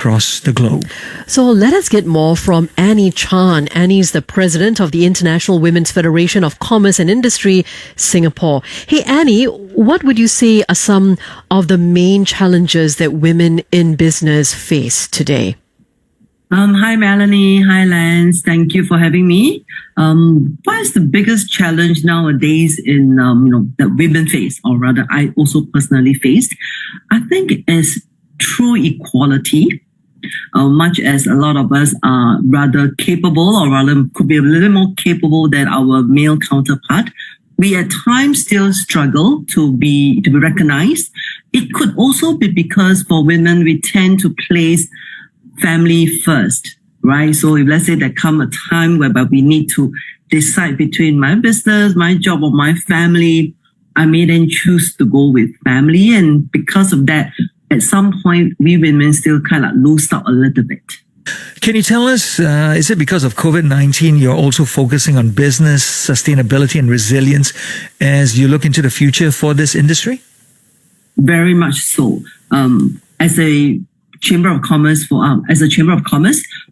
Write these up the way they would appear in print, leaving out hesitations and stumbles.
across the globe. So let us get more from Annie Chan. Annie's the president of the International Women's Federation of Commerce and Industry, Singapore. Hey, Annie, what would you say are some of the main challenges that women in business face today? Hi, Melanie. Hi, Lance. Thank you for having me. What is the biggest challenge nowadays in, that women face, or rather I also personally faced? I think is true equality. Much as a lot of us are rather capable, or rather could be a little more capable than our male counterpart, we at times still struggle to be recognized. It could also be because for women, we tend to place family first, right? So if let's say there come a time whereby we need to decide between my business, my job, or my family, I may then choose to go with family. And because of that, at some point, we women still kind of lose out a little bit. Can you tell us, is it because of COVID-19 you're also focusing on business, sustainability and resilience as you look into the future for this industry? Very much so. As a Chamber of Commerce,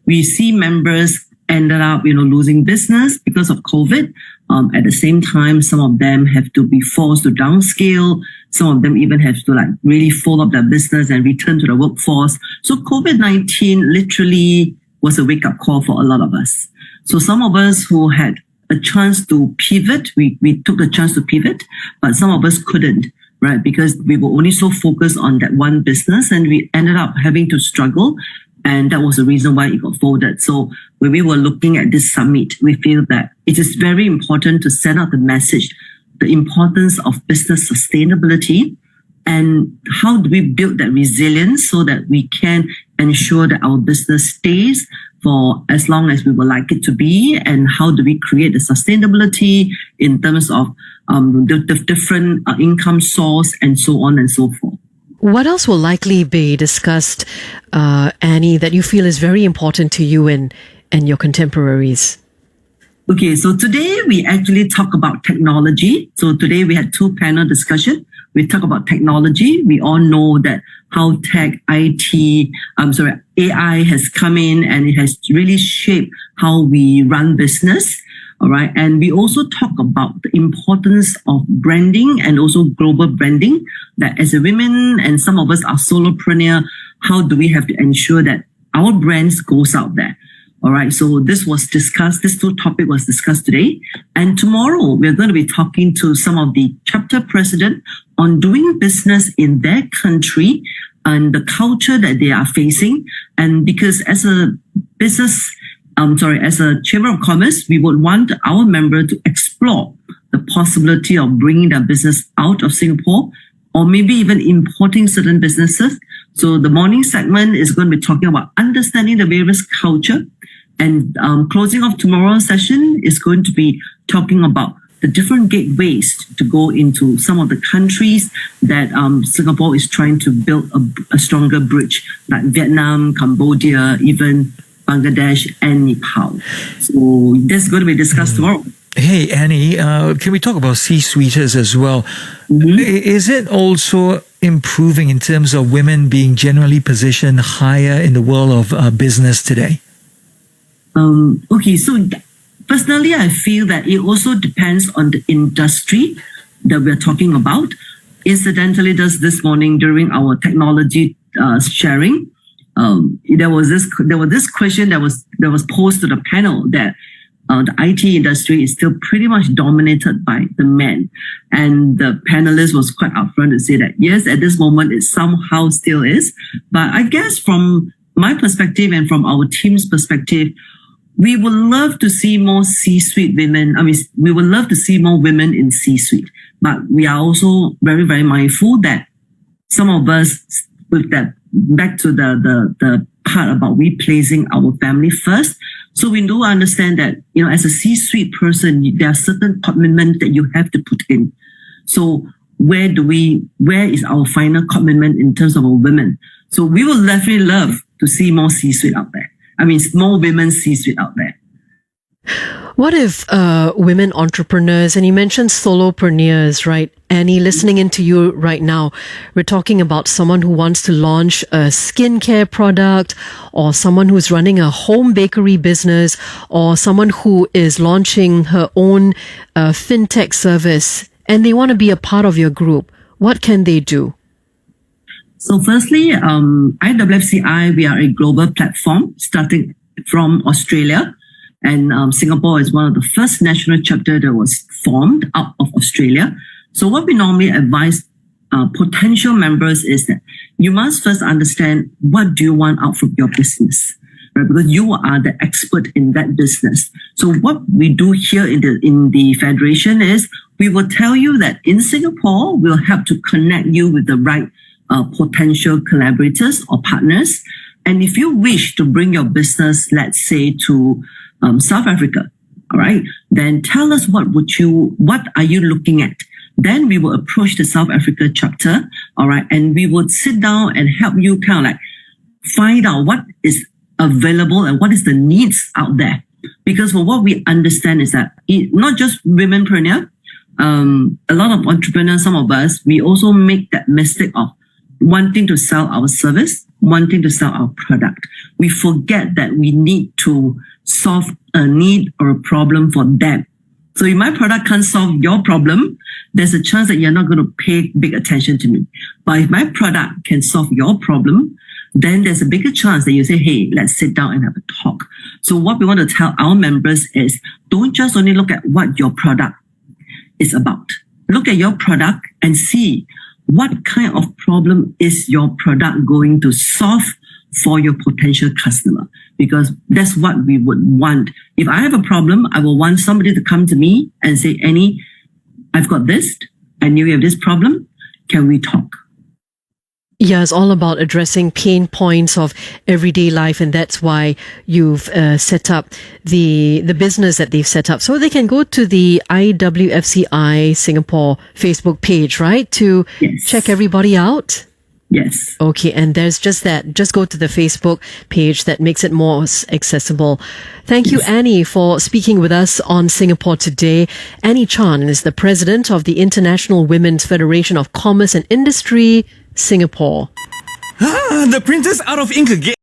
we see members ended up, losing business because of COVID. At the same time, some of them have to be forced to downscale. Some of them even have to really fold up their business and return to the workforce. So COVID-19 literally was a wake-up call for a lot of us. So some of us who had a chance to pivot, we took the chance to pivot, but some of us couldn't, right? Because we were only so focused on that one business and we ended up having to struggle. And that was the reason why it got folded. So when we were looking at this summit, we feel that it is very important to send out the message, the importance of business sustainability and how do we build that resilience so that we can ensure that our business stays for as long as we would like it to be, and how do we create the sustainability in terms of the different income source and so on and so forth. What else will likely be discussed, Annie, that you feel is very important to you and your contemporaries? Okay, so today we actually talk about technology. So today we had 2 panel discussion. We talk about technology. We all know that how AI has come in and it has really shaped how we run business. All right. And we also talk about the importance of branding and also global branding, that as a women and some of us are solopreneur, how do we have to ensure that our brands goes out there? All right. So this 2 topic was discussed today. And tomorrow we're going to be talking to some of the chapter president on doing business in their country and the culture that they are facing. And because as a Chamber of Commerce, we would want our member to explore the possibility of bringing their business out of Singapore or maybe even importing certain businesses. So the morning segment is going to be talking about understanding the various culture. And closing off tomorrow's session is going to be talking about the different gateways to go into some of the countries that Singapore is trying to build a stronger bridge, like Vietnam, Cambodia, even Bangladesh and Nepal. So that's going to be discussed tomorrow. Hey, Annie, can we talk about C-suites as well? Mm-hmm. Is it also improving in terms of women being generally positioned higher in the world of business today? Okay, so personally, I feel that it also depends on the industry that we're talking about. Incidentally, just this morning during our technology sharing, there was this question that was posed to the panel that the IT industry is still pretty much dominated by the men. And the panelist was quite upfront to say that, yes, at this moment it somehow still is. But I guess from my perspective and from our team's perspective, we would love to see more C-suite women. I mean, we would love to see more women in C-suite. But we are also very, very mindful that some of us, with that, back to the part about we placing our family first. So we do understand that, as a C-suite person, there are certain commitments that you have to put in. So where is our final commitment in terms of our women? So we will definitely love to see more C-suite out there. I mean, more women C-suite out there. What if women entrepreneurs, and you mentioned solopreneurs, right? Annie, listening into you right now, we're talking about someone who wants to launch a skincare product, or someone who's running a home bakery business, or someone who is launching her own fintech service, and they want to be a part of your group. What can they do? So firstly, IWFCI, we are a global platform starting from Australia. And Singapore is one of the first national chapter that was formed out of Australia. So what we normally advise potential members is that you must first understand what do you want out from your business, right? Because you are the expert in that business. So what we do here in the federation is we will tell you that in Singapore, we'll help to connect you with the right potential collaborators or partners. And if you wish to bring your business, let's say to South Africa, all right, then tell us what are you looking at? Then we will approach the South Africa chapter, all right, and we would sit down and help you kind of like find out what is available and what is the needs out there. Because for what we understand is that not just womenpreneur, a lot of entrepreneurs, some of us, we also make that mistake of wanting to sell our service, wanting to sell our product. We forget that we need to solve a need or a problem for them. So if my product can't solve your problem, there's a chance that you're not going to pay big attention to me. But if my product can solve your problem, then there's a bigger chance that you say, hey, let's sit down and have a talk. So what we want to tell our members is don't just only look at what your product is about. Look at your product and see what kind of problem is your product going to solve for your potential customer, because that's what we would want. If I have a problem, I will want somebody to come to me and say, Annie, I've got this. I knew you have this problem. Can we talk? Yeah, it's all about addressing pain points of everyday life, and that's why you've set up the business that they've set up. So they can go to the IWFCI Singapore Facebook page, right, to check everybody out? Yes. Okay, and there's just that. Just go to the Facebook page that makes it more accessible. Thank you, Annie, for speaking with us on Singapore Today. Annie Chan is the president of the International Women's Federation of Commerce and Industry, Singapore. The printer's out of ink again.